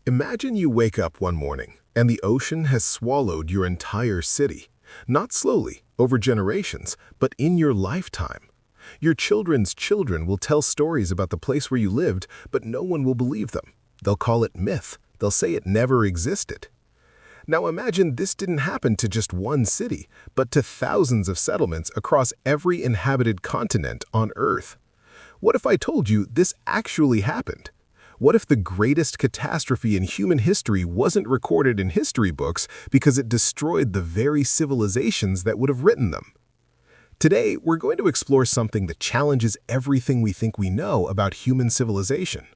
Imagine you wake up one morning and the ocean has swallowed your entire city. Not slowly, over generations, but in your lifetime. Your children's children will tell stories about the place where you lived, but no one will believe them. They'll call it myth. They'll say it never existed. Now imagine this didn't happen to just one city, but to thousands of settlements across every inhabited continent on Earth. What if I told you this actually happened? What if the greatest catastrophe in human history wasn't recorded in history books because it destroyed the very civilizations that would have written them? Today, we're going to explore something that challenges everything we think we know about human civilization.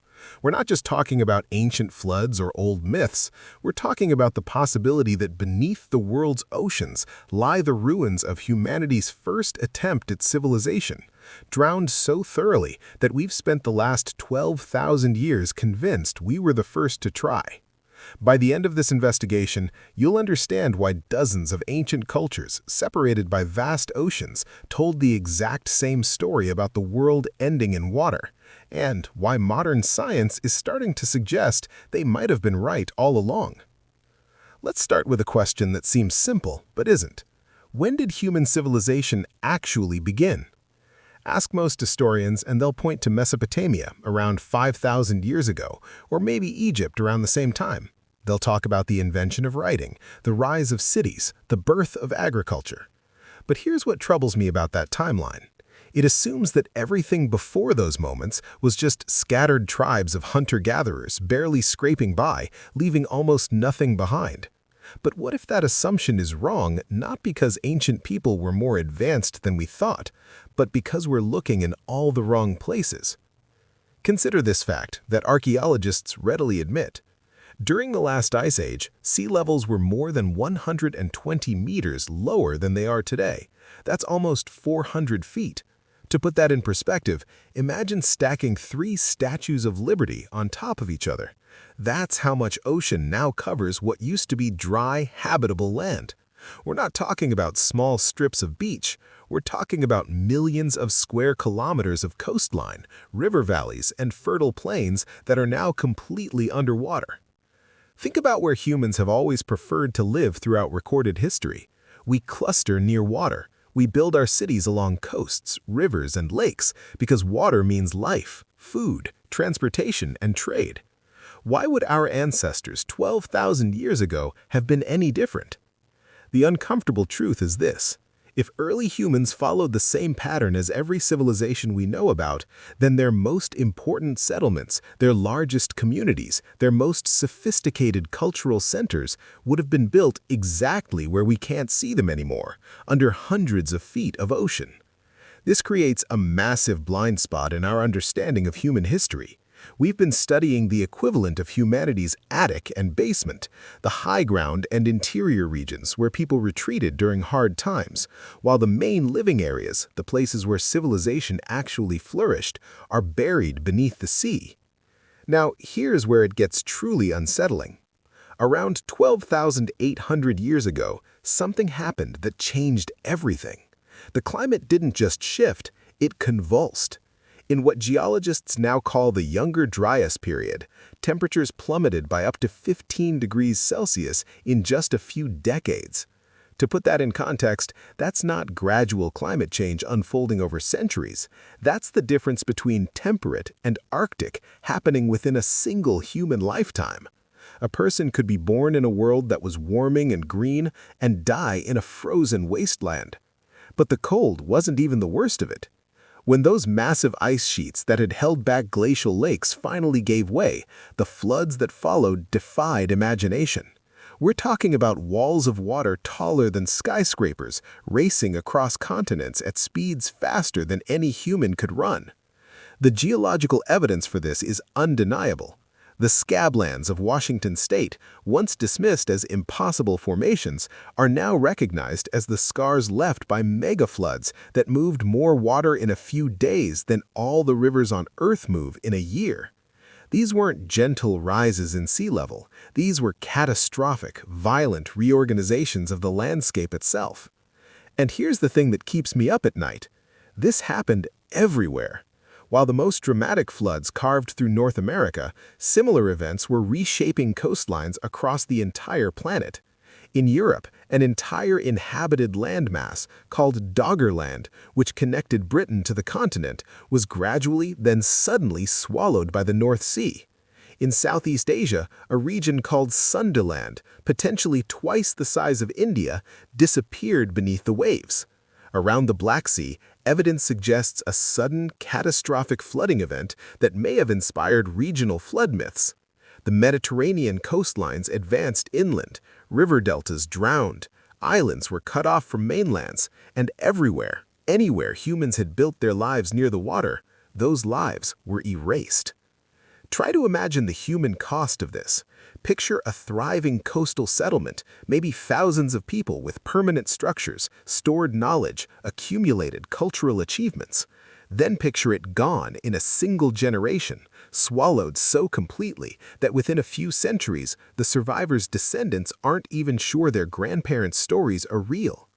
We're not just talking about ancient floods or old myths. We're talking about the possibility that beneath the world's oceans lie the ruins of humanity's first attempt at civilization, drowned so thoroughly that we've spent the last 12,000 years convinced we were the first to try. By the end of this investigation, you'll understand why dozens of ancient cultures, separated by vast oceans, told the exact same story about the world ending in water, and why modern science is starting to suggest they might have been right all along. Let's start with a question that seems simple, but isn't. When did human civilization actually begin? Ask most historians and they'll point to Mesopotamia around 5,000 years ago, or maybe Egypt around the same time. They'll talk about the invention of writing, the rise of cities, the birth of agriculture. But here's what troubles me about that timeline. It assumes that everything before those moments was just scattered tribes of hunter-gatherers barely scraping by, leaving almost nothing behind. But what if that assumption is wrong, not because ancient people were more advanced than we thought, but because we're looking in all the wrong places? Consider this fact that archaeologists readily admit. During the last ice age, sea levels were more than 120 meters lower than they are today. That's almost 400 feet. To put that in perspective, imagine stacking 3 statues of liberty on top of each other. That's how much ocean now covers what used to be dry, habitable land. We're not talking about small strips of beach. We're talking about millions of square kilometers of coastline, river valleys, and fertile plains that are now completely underwater. Think about where humans have always preferred to live throughout recorded history. We cluster near water. We build our cities along coasts, rivers, and lakes because water means life, food, transportation, and trade. Why would our ancestors 12,000 years ago have been any different? The uncomfortable truth is this. If early humans followed the same pattern as every civilization we know about, then their most important settlements, their largest communities, their most sophisticated cultural centers would have been built exactly where we can't see them anymore, under hundreds of feet of ocean. This creates a massive blind spot in our understanding of human history. We've been studying the equivalent of humanity's attic and basement, the high ground and interior regions where people retreated during hard times, while the main living areas, the places where civilization actually flourished, are buried beneath the sea. Now, here's where it gets truly unsettling. Around 12,800 years ago, something happened that changed everything. The climate didn't just shift, it convulsed. In what geologists now call the Younger Dryas period, temperatures plummeted by up to 15 degrees Celsius in just a few decades. To put that in context, that's not gradual climate change unfolding over centuries. That's the difference between temperate and Arctic happening within a single human lifetime. A person could be born in a world that was warming and green and die in a frozen wasteland. But the cold wasn't even the worst of it. When those massive ice sheets that had held back glacial lakes finally gave way, the floods that followed defied imagination. We're talking about walls of water taller than skyscrapers, racing across continents at speeds faster than any human could run. The geological evidence for this is undeniable. The scablands of Washington state, once dismissed as impossible formations, are now recognized as the scars left by megafloods that moved more water in a few days than all the rivers on Earth move in a year. These weren't gentle rises in sea level. These were catastrophic, violent reorganizations of the landscape itself. And here's the thing that keeps me up at night. This happened everywhere. While the most dramatic floods carved through North America, similar events were reshaping coastlines across the entire planet. In Europe, an entire inhabited landmass, called Doggerland, which connected Britain to the continent, was gradually, then suddenly swallowed by the North Sea. In Southeast Asia, a region called Sundaland, potentially twice the size of India, disappeared beneath the waves. Around the Black Sea, evidence suggests a sudden, catastrophic flooding event that may have inspired regional flood myths. The Mediterranean coastlines advanced inland, river deltas drowned, islands were cut off from mainlands, and everywhere, anywhere humans had built their lives near the water, those lives were erased. Try to imagine the human cost of this. Picture a thriving coastal settlement, maybe thousands of people with permanent structures, stored knowledge, accumulated cultural achievements. Then picture it gone in a single generation, swallowed so completely that within a few centuries, the survivors' descendants aren't even sure their grandparents' stories are real.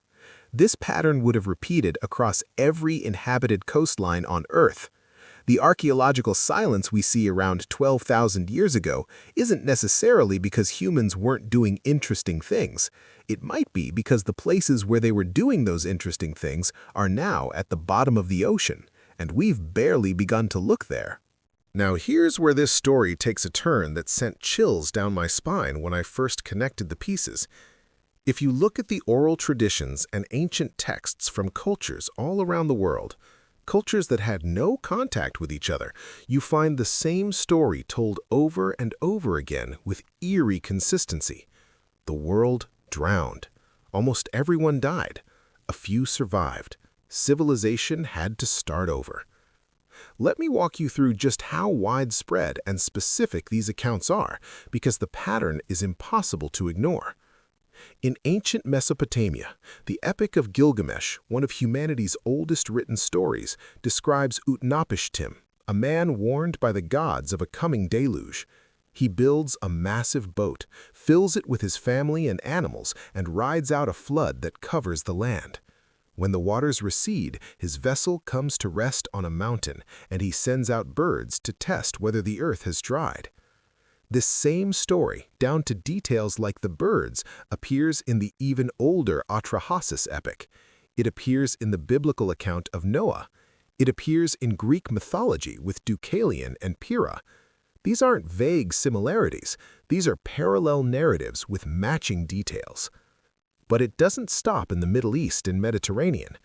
This pattern would have repeated across every inhabited coastline on Earth. The archaeological silence we see around 12,000 years ago isn't necessarily because humans weren't doing interesting things. It might be because the places where they were doing those interesting things are now at the bottom of the ocean, and we've barely begun to look there. Now here's where this story takes a turn that sent chills down my spine when I first connected the pieces. If you look at the oral traditions and ancient texts from cultures all around the world, cultures that had no contact with each other, you find the same story told over and over again with eerie consistency. The world drowned. Almost everyone died. A few survived. Civilization had to start over. Let me walk you through just how widespread and specific these accounts are, because the pattern is impossible to ignore. In ancient Mesopotamia, the Epic of Gilgamesh, one of humanity's oldest written stories, describes Utnapishtim, a man warned by the gods of a coming deluge. He builds a massive boat, fills it with his family and animals, and rides out a flood that covers the land. When the waters recede, his vessel comes to rest on a mountain, and he sends out birds to test whether the earth has dried. This same story, down to details like the birds, appears in the even older Atrahasis epic. It appears in the biblical account of Noah. It appears in Greek mythology with Deucalion and Pyrrha. These aren't vague similarities. These are parallel narratives with matching details. But it doesn't stop in the Middle East and Mediterranean.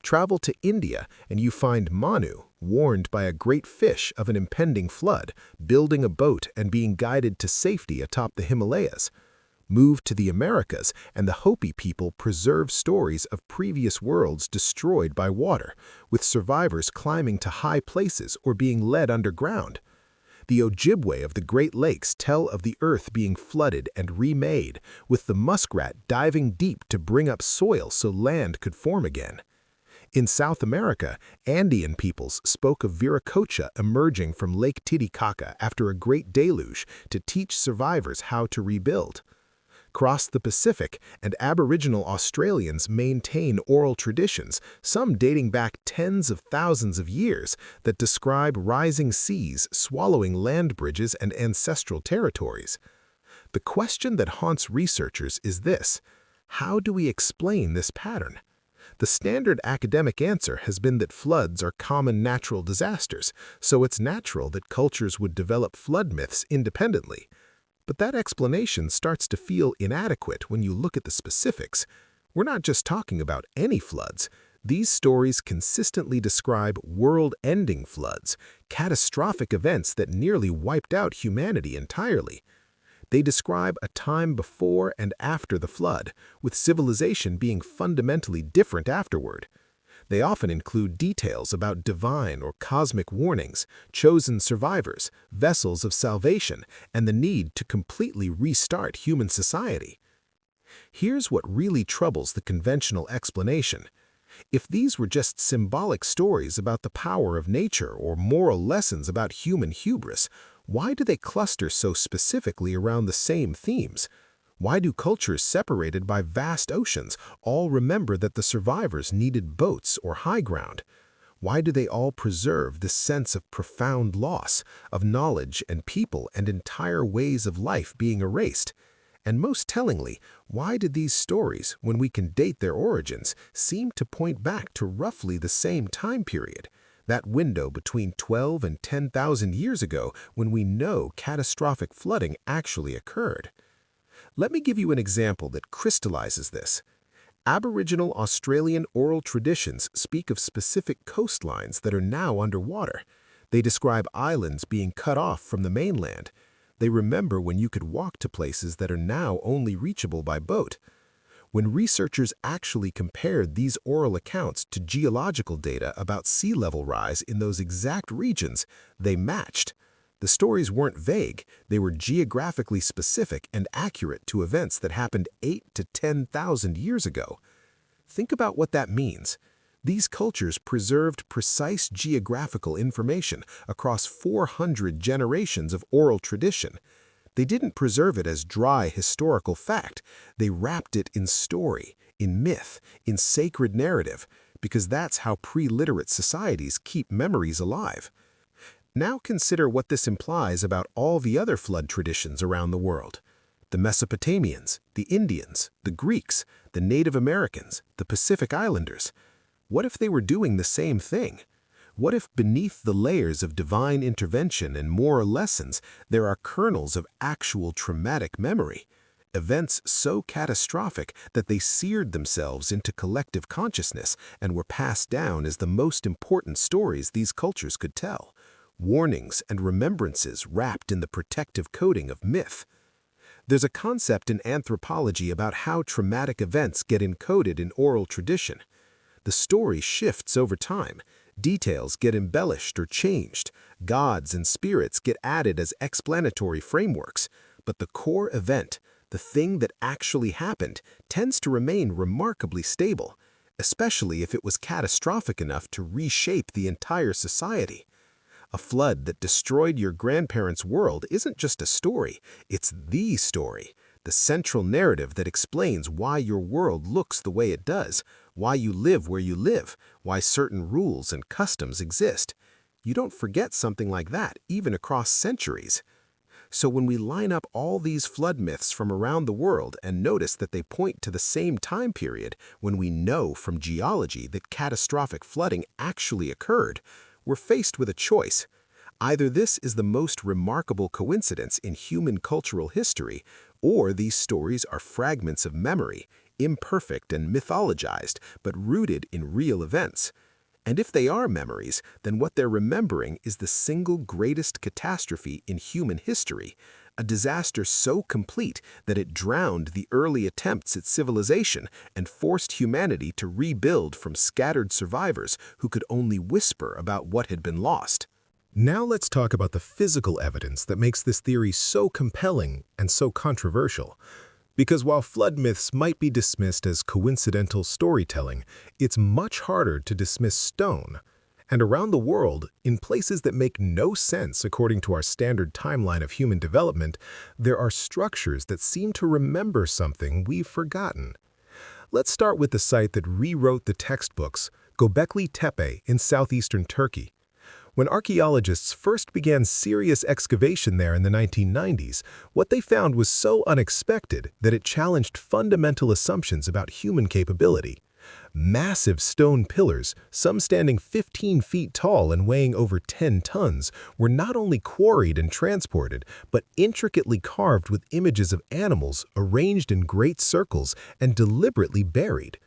Travel to India and you find Manu, warned by a great fish of an impending flood, building a boat and being guided to safety atop the Himalayas. Move to the Americas and the Hopi people preserve stories of previous worlds destroyed by water, with survivors climbing to high places or being led underground. The Ojibwe of the Great Lakes tell of the earth being flooded and remade, with the muskrat diving deep to bring up soil so land could form again. In South America, Andean peoples spoke of Viracocha emerging from Lake Titicaca after a great deluge to teach survivors how to rebuild. Across the Pacific, and Aboriginal Australians maintain oral traditions, some dating back tens of thousands of years, that describe rising seas swallowing land bridges and ancestral territories. The question that haunts researchers is this: how do we explain this pattern? The standard academic answer has been that floods are common natural disasters, so it's natural that cultures would develop flood myths independently. But that explanation starts to feel inadequate when you look at the specifics. We're not just talking about any floods. These stories consistently describe world-ending floods, catastrophic events that nearly wiped out humanity entirely. They describe a time before and after the flood, with civilization being fundamentally different afterward. They often include details about divine or cosmic warnings, chosen survivors, vessels of salvation, and the need to completely restart human society. Here's what really troubles the conventional explanation. If these were just symbolic stories about the power of nature or moral lessons about human hubris, why do they cluster so specifically around the same themes? Why do cultures separated by vast oceans all remember that the survivors needed boats or high ground? Why do they all preserve this sense of profound loss, of knowledge and people and entire ways of life being erased? And most tellingly, why did these stories, when we can date their origins, seem to point back to roughly the same time period? That window between 12 and 10,000 years ago when we know catastrophic flooding actually occurred. Let me give you an example that crystallizes this. Aboriginal Australian oral traditions speak of specific coastlines that are now underwater. They describe islands being cut off from the mainland. They remember when you could walk to places that are now only reachable by boat. When researchers actually compared these oral accounts to geological data about sea level rise in those exact regions, they matched. The stories weren't vague, they were geographically specific and accurate to events that happened 8 to 10,000 years ago. Think about what that means. These cultures preserved precise geographical information across 400 generations of oral tradition. They didn't preserve it as dry historical fact. They wrapped it in story, in myth, in sacred narrative, because that's how pre-literate societies keep memories alive. Now consider what this implies about all the other flood traditions around the world. The Mesopotamians, the Indians, the Greeks, the Native Americans, the Pacific Islanders. What if they were doing the same thing? What if beneath the layers of divine intervention and moral lessons, there are kernels of actual traumatic memory? Events so catastrophic that they seared themselves into collective consciousness and were passed down as the most important stories these cultures could tell. Warnings and remembrances wrapped in the protective coating of myth. There's a concept in anthropology about how traumatic events get encoded in oral tradition. The story shifts over time. Details get embellished or changed. Gods and spirits get added as explanatory frameworks. But the core event, the thing that actually happened, tends to remain remarkably stable, especially if it was catastrophic enough to reshape the entire society. A flood that destroyed your grandparents' world isn't just a story, it's the story. The central narrative that explains why your world looks the way it does, why you live where you live, why certain rules and customs exist. You don't forget something like that, even across centuries. So when we line up all these flood myths from around the world and notice that they point to the same time period when we know from geology that catastrophic flooding actually occurred, we're faced with a choice. Either this is the most remarkable coincidence in human cultural history, or these stories are fragments of memory, imperfect and mythologized, but rooted in real events. And if they are memories, then what they're remembering is the single greatest catastrophe in human history, a disaster so complete that it drowned the early attempts at civilization and forced humanity to rebuild from scattered survivors who could only whisper about what had been lost. Now let's talk about the physical evidence that makes this theory so compelling and so controversial. Because while flood myths might be dismissed as coincidental storytelling, it's much harder to dismiss stone. And around the world, in places that make no sense according to our standard timeline of human development, there are structures that seem to remember something we've forgotten. Let's start with the site that rewrote the textbooks, Göbekli Tepe in southeastern Turkey. When archaeologists first began serious excavation there in the 1990s, what they found was so unexpected that it challenged fundamental assumptions about human capability. Massive stone pillars, some standing 15 feet tall and weighing over 10 tons, were not only quarried and transported, but intricately carved with images of animals arranged in great circles and deliberately buried.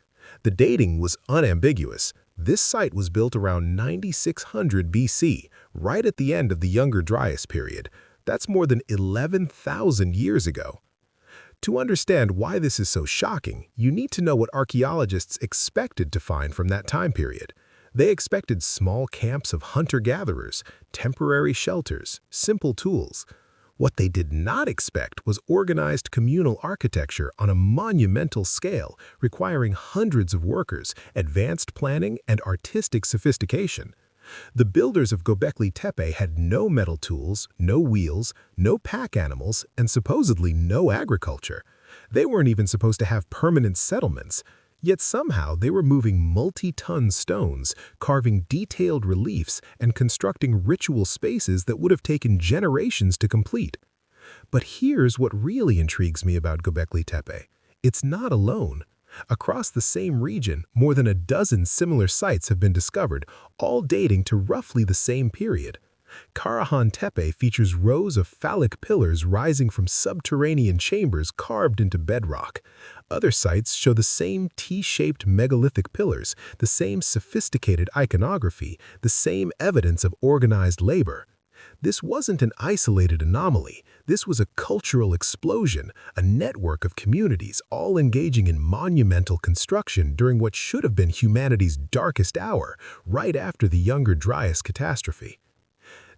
The dating was unambiguous. This site was built around 9600 BC, right at the end of the Younger Dryas period. That's more than 11,000 years ago. To understand why this is so shocking, you need to know what archaeologists expected to find from that time period. They expected small camps of hunter-gatherers, temporary shelters, simple tools. What they did not expect was organized communal architecture on a monumental scale, requiring hundreds of workers, advanced planning, and artistic sophistication. The builders of Göbekli Tepe had no metal tools, no wheels, no pack animals, and supposedly no agriculture. They weren't even supposed to have permanent settlements. Yet somehow they were moving multi-ton stones, carving detailed reliefs, and constructing ritual spaces that would have taken generations to complete. But here's what really intrigues me about Göbekli Tepe. It's not alone. Across the same region, more than a dozen similar sites have been discovered, all dating to roughly the same period. Karahan Tepe features rows of phallic pillars rising from subterranean chambers carved into bedrock. Other sites show the same T-shaped megalithic pillars, the same sophisticated iconography, the same evidence of organized labor. This wasn't an isolated anomaly. This was a cultural explosion, a network of communities all engaging in monumental construction during what should have been humanity's darkest hour, right after the Younger Dryas catastrophe.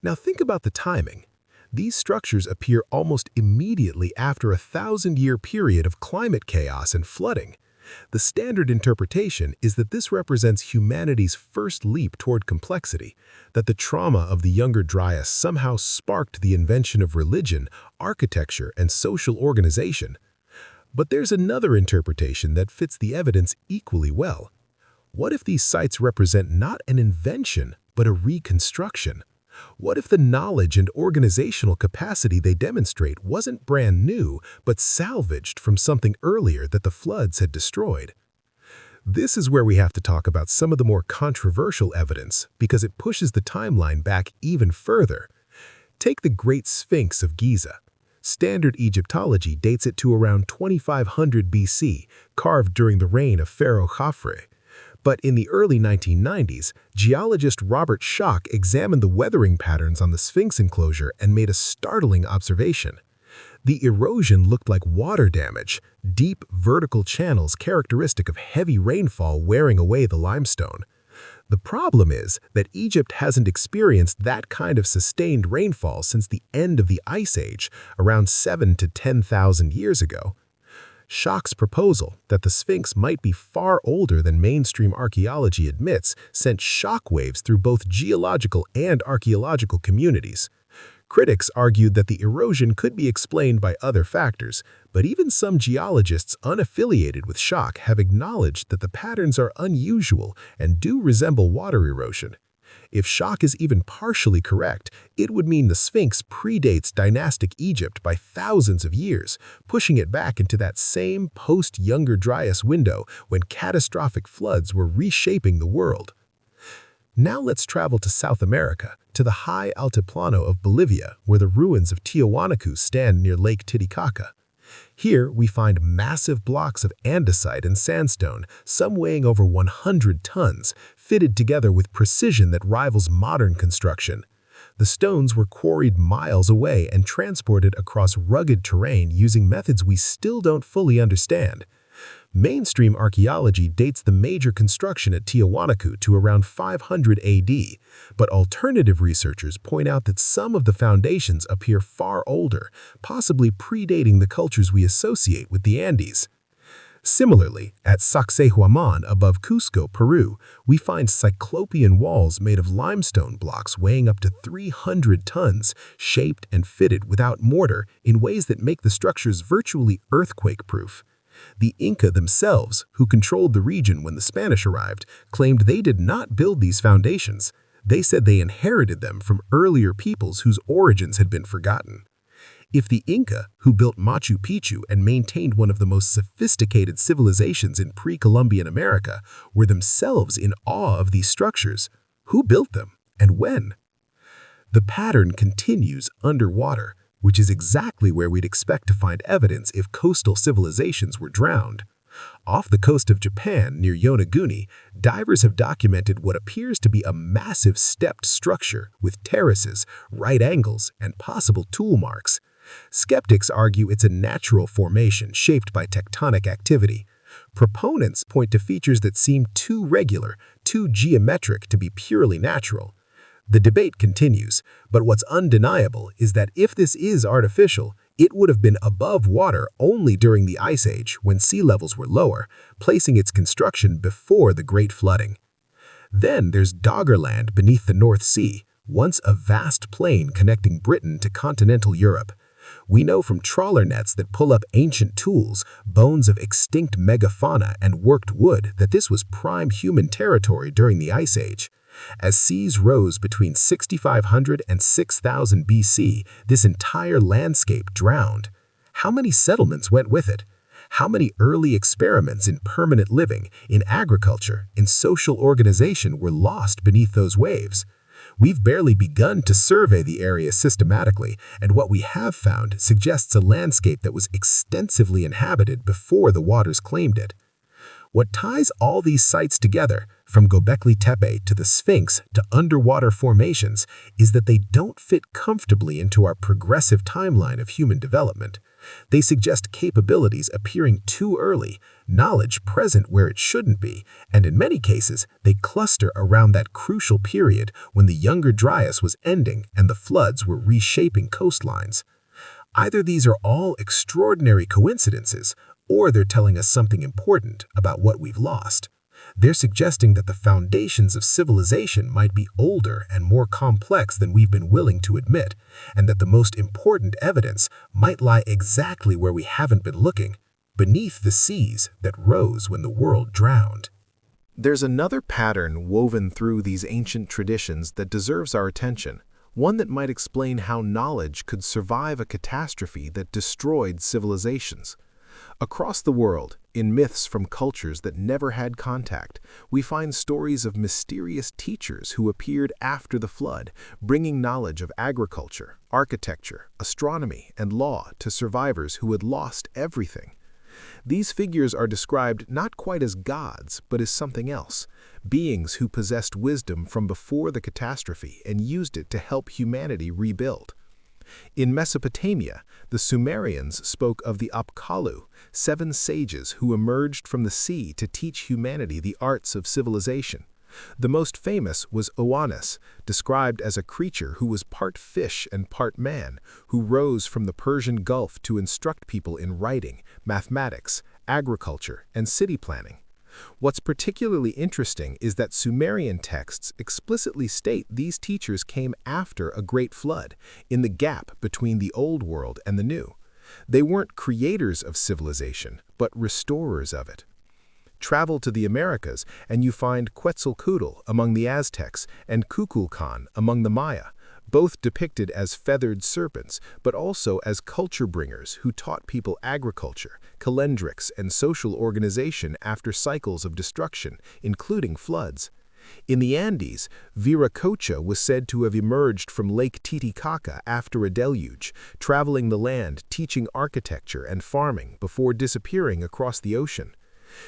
Now think about the timing. These structures appear almost immediately after a 1,000-year period of climate chaos and flooding. The standard interpretation is that this represents humanity's first leap toward complexity, that the trauma of the Younger Dryas somehow sparked the invention of religion, architecture, and social organization. But there's another interpretation that fits the evidence equally well. What if these sites represent not an invention, but a reconstruction? What if the knowledge and organizational capacity they demonstrate wasn't brand new, but salvaged from something earlier that the floods had destroyed? This is where we have to talk about some of the more controversial evidence because it pushes the timeline back even further. Take the Great Sphinx of Giza. Standard Egyptology dates it to around 2500 BC, carved during the reign of Pharaoh Khafre. But in the early 1990s, geologist Robert Schoch examined the weathering patterns on the Sphinx enclosure and made a startling observation. The erosion looked like water damage, deep vertical channels characteristic of heavy rainfall wearing away the limestone. The problem is that Egypt hasn't experienced that kind of sustained rainfall since the end of the Ice Age, around 7,000 to 10,000 years ago. Schoch's proposal that the Sphinx might be far older than mainstream archaeology admits sent shockwaves through both geological and archaeological communities. Critics argued that the erosion could be explained by other factors, but even some geologists unaffiliated with Schoch have acknowledged that the patterns are unusual and do resemble water erosion. If Schoch is even partially correct, it would mean the Sphinx predates dynastic Egypt by thousands of years, pushing it back into that same post-Younger Dryas window when catastrophic floods were reshaping the world. Now let's travel to South America, to the high altiplano of Bolivia, where the ruins of Tiahuanacu stand near Lake Titicaca. Here, we find massive blocks of andesite and sandstone, some weighing over 100 tons, fitted together with precision that rivals modern construction. The stones were quarried miles away and transported across rugged terrain using methods we still don't fully understand. Mainstream archaeology dates the major construction at Tiahuanacu to around 500 AD, but alternative researchers point out that some of the foundations appear far older, possibly predating the cultures we associate with the Andes. Similarly, at Sacsayhuaman above Cusco, Peru, we find cyclopean walls made of limestone blocks weighing up to 300 tons, shaped and fitted without mortar in ways that make the structures virtually earthquake-proof. The Inca themselves, who controlled the region when the Spanish arrived, claimed they did not build these foundations. They said they inherited them from earlier peoples whose origins had been forgotten. If the Inca, who built Machu Picchu and maintained one of the most sophisticated civilizations in pre-Columbian America, were themselves in awe of these structures, who built them and when? The pattern continues underwater, which is exactly where we'd expect to find evidence if coastal civilizations were drowned. Off the coast of Japan, near Yonaguni, divers have documented what appears to be a massive stepped structure with terraces, right angles, and possible tool marks. Skeptics argue it's a natural formation shaped by tectonic activity. Proponents point to features that seem too regular, too geometric to be purely natural. The debate continues, but what's undeniable is that if this is artificial, it would have been above water only during the Ice Age when sea levels were lower, placing its construction before the Great Flooding. Then there's Doggerland beneath the North Sea, once a vast plain connecting Britain to continental Europe. We know from trawler nets that pull up ancient tools, bones of extinct megafauna, and worked wood that this was prime human territory during the Ice Age. As seas rose between 6500 and 6000 BC, this entire landscape drowned. How many settlements went with it? How many early experiments in permanent living, in agriculture, in social organization were lost beneath those waves? We've barely begun to survey the area systematically, and what we have found suggests a landscape that was extensively inhabited before the waters claimed it. What ties all these sites together, from Göbekli Tepe to the Sphinx to underwater formations, is that they don't fit comfortably into our progressive timeline of human development. They suggest capabilities appearing too early, knowledge present where it shouldn't be, and in many cases, they cluster around that crucial period when the Younger Dryas was ending and the floods were reshaping coastlines. Either these are all extraordinary coincidences, or they're telling us something important about what we've lost. They're suggesting that the foundations of civilization might be older and more complex than we've been willing to admit, and that the most important evidence might lie exactly where we haven't been looking, beneath the seas that rose when the world drowned. There's another pattern woven through these ancient traditions that deserves our attention, one that might explain how knowledge could survive a catastrophe that destroyed civilizations. Across the world, in myths from cultures that never had contact, we find stories of mysterious teachers who appeared after the flood, bringing knowledge of agriculture, architecture, astronomy, and law to survivors who had lost everything. These figures are described not quite as gods, but as something else, beings who possessed wisdom from before the catastrophe and used it to help humanity rebuild. In Mesopotamia, the Sumerians spoke of the Apkallu, 7 sages who emerged from the sea to teach humanity the arts of civilization. The most famous was Oannes, described as a creature who was part fish and part man, who rose from the Persian Gulf to instruct people in writing, mathematics, agriculture, and city planning. What's particularly interesting is that Sumerian texts explicitly state these teachers came after a great flood, in the gap between the Old World and the New. They weren't creators of civilization, but restorers of it. Travel to the Americas, and you find Quetzalcoatl among the Aztecs and Kukulkan among the Maya, both depicted as feathered serpents, but also as culture bringers who taught people agriculture, calendrics, and social organization after cycles of destruction, including floods. In the Andes, Viracocha was said to have emerged from Lake Titicaca after a deluge, traveling the land, teaching architecture and farming before disappearing across the ocean.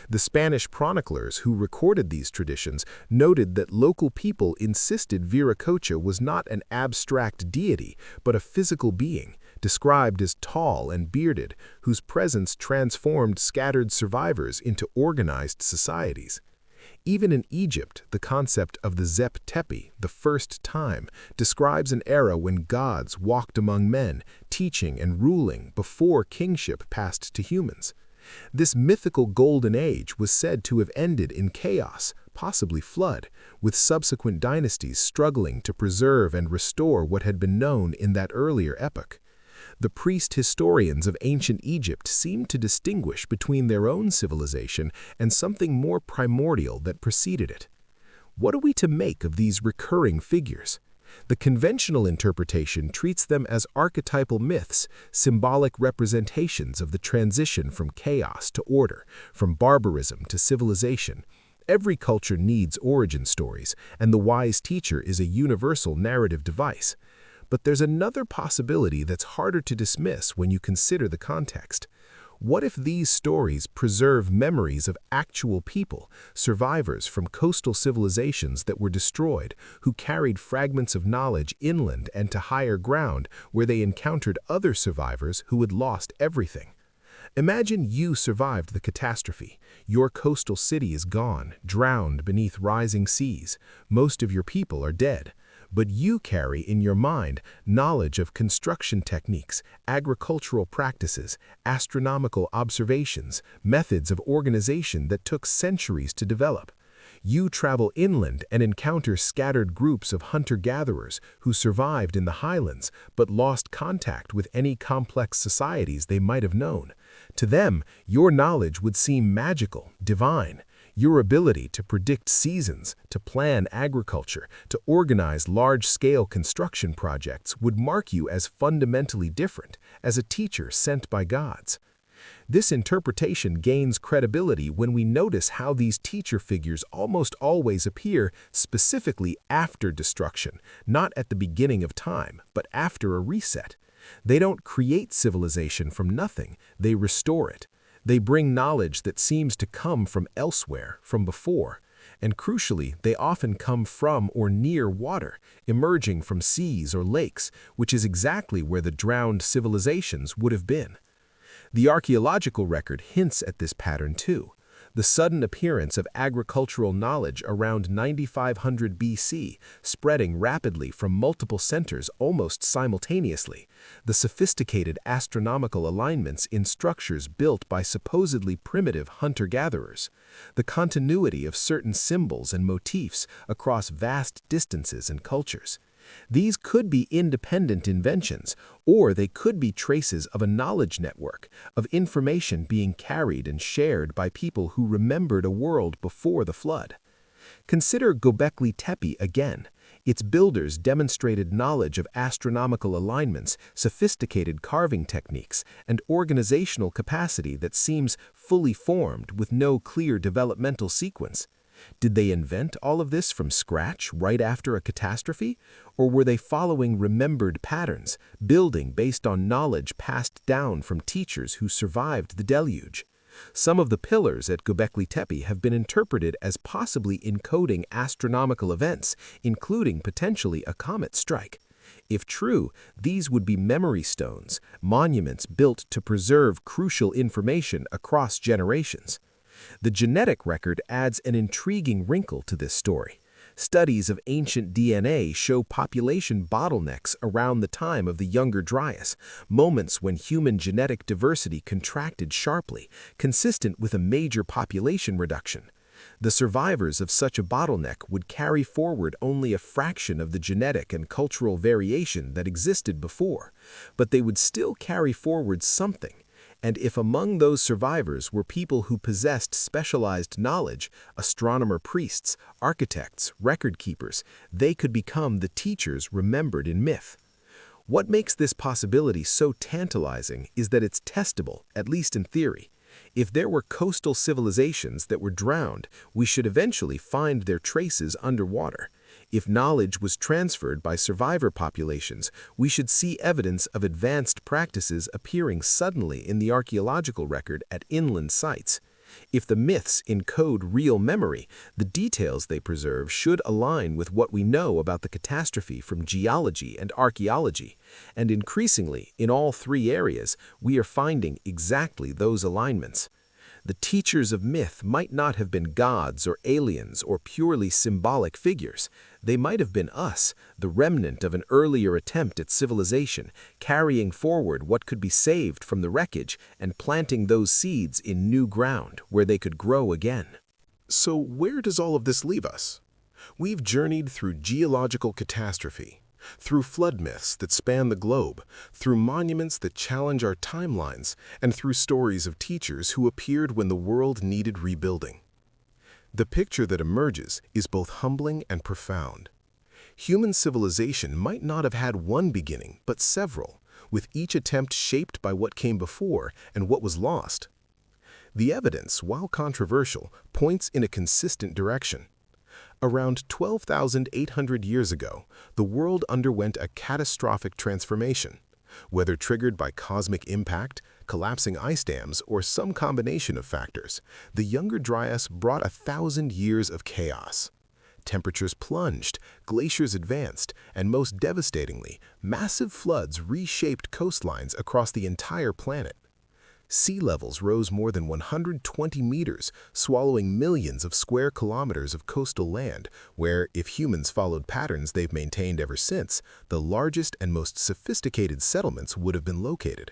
The Spanish chroniclers who recorded these traditions noted that local people insisted Viracocha was not an abstract deity, but a physical being, described as tall and bearded, whose presence transformed scattered survivors into organized societies. Even in Egypt, the concept of the Zep Tepi, the first time, describes an era when gods walked among men, teaching and ruling before kingship passed to humans. This mythical golden age was said to have ended in chaos, possibly flood, with subsequent dynasties struggling to preserve and restore what had been known in that earlier epoch. The priest historians of ancient Egypt seem to distinguish between their own civilization and something more primordial that preceded it. What are we to make of these recurring figures? The conventional interpretation treats them as archetypal myths, symbolic representations of the transition from chaos to order, from barbarism to civilization. Every culture needs origin stories, and the wise teacher is a universal narrative device. But there's another possibility that's harder to dismiss when you consider the context. What if these stories preserve memories of actual people, survivors from coastal civilizations that were destroyed, who carried fragments of knowledge inland and to higher ground where they encountered other survivors who had lost everything? Imagine you survived the catastrophe. Your coastal city is gone, drowned beneath rising seas. Most of your people are dead. But you carry in your mind knowledge of construction techniques, agricultural practices, astronomical observations, methods of organization that took centuries to develop. You travel inland and encounter scattered groups of hunter-gatherers who survived in the highlands but lost contact with any complex societies they might have known. To them, your knowledge would seem magical, divine. Your ability to predict seasons, to plan agriculture, to organize large-scale construction projects would mark you as fundamentally different, as a teacher sent by gods. This interpretation gains credibility when we notice how these teacher figures almost always appear specifically after destruction, not at the beginning of time, but after a reset. They don't create civilization from nothing, they restore it. They bring knowledge that seems to come from elsewhere, from before. And crucially, they often come from or near water, emerging from seas or lakes, which is exactly where the drowned civilizations would have been. The archaeological record hints at this pattern too. The sudden appearance of agricultural knowledge around 9500 BC, spreading rapidly from multiple centers almost simultaneously. The sophisticated astronomical alignments in structures built by supposedly primitive hunter-gatherers. The continuity of certain symbols and motifs across vast distances and cultures. These could be independent inventions, or they could be traces of a knowledge network, of information being carried and shared by people who remembered a world before the flood. Consider Göbekli Tepe again. Its builders demonstrated knowledge of astronomical alignments, sophisticated carving techniques, and organizational capacity that seems fully formed with no clear developmental sequence. Did they invent all of this from scratch right after a catastrophe? Or were they following remembered patterns, building based on knowledge passed down from teachers who survived the deluge? Some of the pillars at Göbekli Tepe have been interpreted as possibly encoding astronomical events, including potentially a comet strike. If true, these would be memory stones, monuments built to preserve crucial information across generations. The genetic record adds an intriguing wrinkle to this story. Studies of ancient DNA show population bottlenecks around the time of the Younger Dryas, moments when human genetic diversity contracted sharply, consistent with a major population reduction. The survivors of such a bottleneck would carry forward only a fraction of the genetic and cultural variation that existed before, but they would still carry forward something. And if among those survivors were people who possessed specialized knowledge, astronomer priests, architects, record keepers, they could become the teachers remembered in myth. What makes this possibility so tantalizing is that it's testable, at least in theory. If there were coastal civilizations that were drowned, we should eventually find their traces underwater. If knowledge was transferred by survivor populations, we should see evidence of advanced practices appearing suddenly in the archaeological record at inland sites. If the myths encode real memory, the details they preserve should align with what we know about the catastrophe from geology and archaeology. And increasingly, in all three areas, we are finding exactly those alignments. The teachers of myth might not have been gods or aliens or purely symbolic figures. They might have been us, the remnant of an earlier attempt at civilization, carrying forward what could be saved from the wreckage and planting those seeds in new ground where they could grow again. So where does all of this leave us? We've journeyed through geological catastrophe, through flood myths that span the globe, through monuments that challenge our timelines, and through stories of teachers who appeared when the world needed rebuilding. The picture that emerges is both humbling and profound. Human civilization might not have had one beginning, but several, with each attempt shaped by what came before and what was lost. The evidence, while controversial, points in a consistent direction. Around 12,800 years ago, the world underwent a catastrophic transformation. Whether triggered by cosmic impact, collapsing ice dams, or some combination of factors, the Younger Dryas brought 1,000 years of chaos. Temperatures plunged, glaciers advanced, and most devastatingly, massive floods reshaped coastlines across the entire planet. Sea levels rose more than 120 meters, swallowing millions of square kilometers of coastal land, where, if humans followed patterns they've maintained ever since, the largest and most sophisticated settlements would have been located.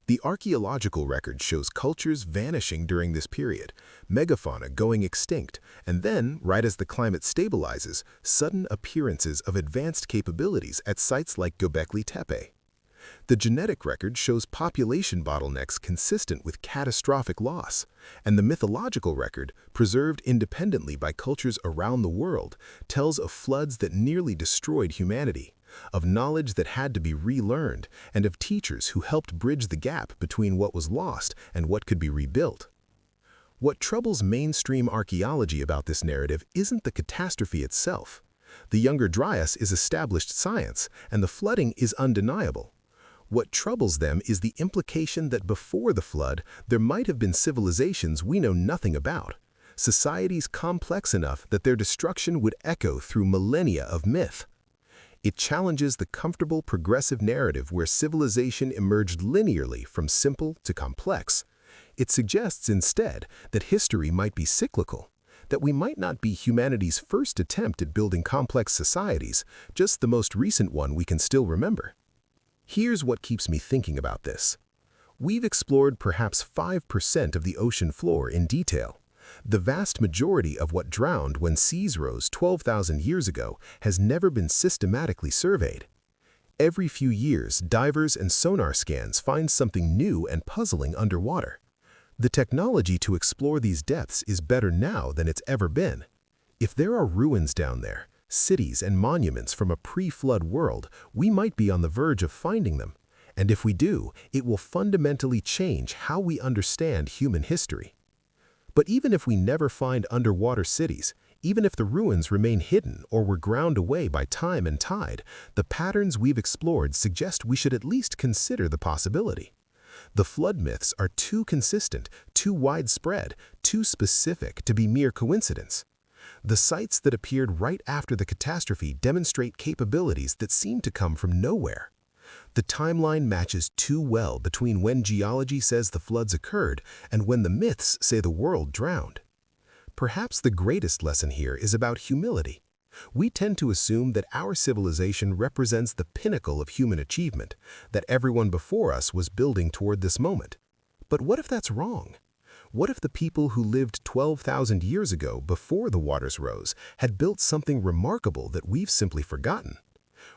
The archaeological record shows cultures vanishing during this period, megafauna going extinct, and then, right as the climate stabilizes, sudden appearances of advanced capabilities at sites like Göbekli Tepe. The genetic record shows population bottlenecks consistent with catastrophic loss, and the mythological record, preserved independently by cultures around the world, tells of floods that nearly destroyed humanity, of knowledge that had to be relearned, and of teachers who helped bridge the gap between what was lost and what could be rebuilt. What troubles mainstream archaeology about this narrative isn't the catastrophe itself. The Younger Dryas is established science, and the flooding is undeniable. What troubles them is the implication that before the flood, there might have been civilizations we know nothing about, societies complex enough that their destruction would echo through millennia of myth. It challenges the comfortable progressive narrative where civilization emerged linearly from simple to complex. It suggests instead that history might be cyclical, that we might not be humanity's first attempt at building complex societies, just the most recent one we can still remember. Here's what keeps me thinking about this. We've explored perhaps 5% of the ocean floor in detail. The vast majority of what drowned when seas rose 12,000 years ago has never been systematically surveyed. Every few years, divers and sonar scans find something new and puzzling underwater. The technology to explore these depths is better now than it's ever been. If there are ruins down there, cities and monuments from a pre-flood world, we might be on the verge of finding them. And if we do, it will fundamentally change how we understand human history. But even if we never find underwater cities, even if the ruins remain hidden or were ground away by time and tide, the patterns we've explored suggest we should at least consider the possibility. The flood myths are too consistent, too widespread, too specific to be mere coincidence. The sites that appeared right after the catastrophe demonstrate capabilities that seem to come from nowhere. The timeline matches too well between when geology says the floods occurred and when the myths say the world drowned. Perhaps the greatest lesson here is about humility. We tend to assume that our civilization represents the pinnacle of human achievement, that everyone before us was building toward this moment. But what if that's wrong? What if the people who lived 12,000 years ago before the waters rose had built something remarkable that we've simply forgotten?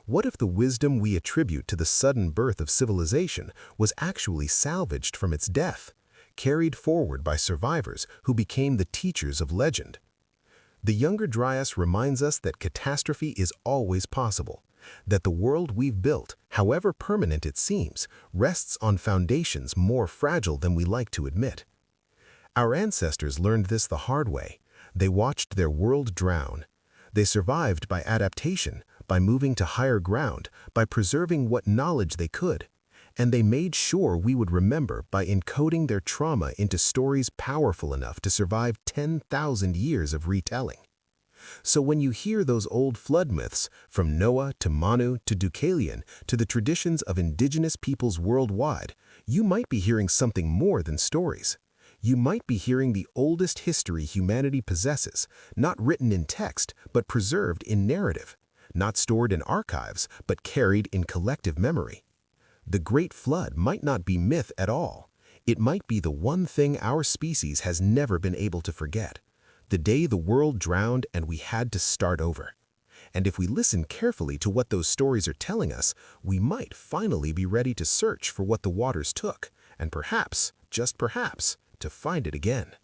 What if the wisdom we attribute to the sudden birth of civilization was actually salvaged from its death, carried forward by survivors who became the teachers of legend? The Younger Dryas reminds us that catastrophe is always possible, that the world we've built, however permanent it seems, rests on foundations more fragile than we like to admit. Our ancestors learned this the hard way. They watched their world drown. They survived by adaptation, by moving to higher ground, by preserving what knowledge they could. And they made sure we would remember by encoding their trauma into stories powerful enough to survive 10,000 years of retelling. So when you hear those old flood myths, from Noah to Manu to Deucalion to the traditions of indigenous peoples worldwide, you might be hearing something more than stories. You might be hearing the oldest history humanity possesses, not written in text, but preserved in narrative, not stored in archives, but carried in collective memory. The Great Flood might not be myth at all. It might be the one thing our species has never been able to forget, the day the world drowned and we had to start over. And if we listen carefully to what those stories are telling us, we might finally be ready to search for what the waters took, and perhaps, just perhaps, to find it again.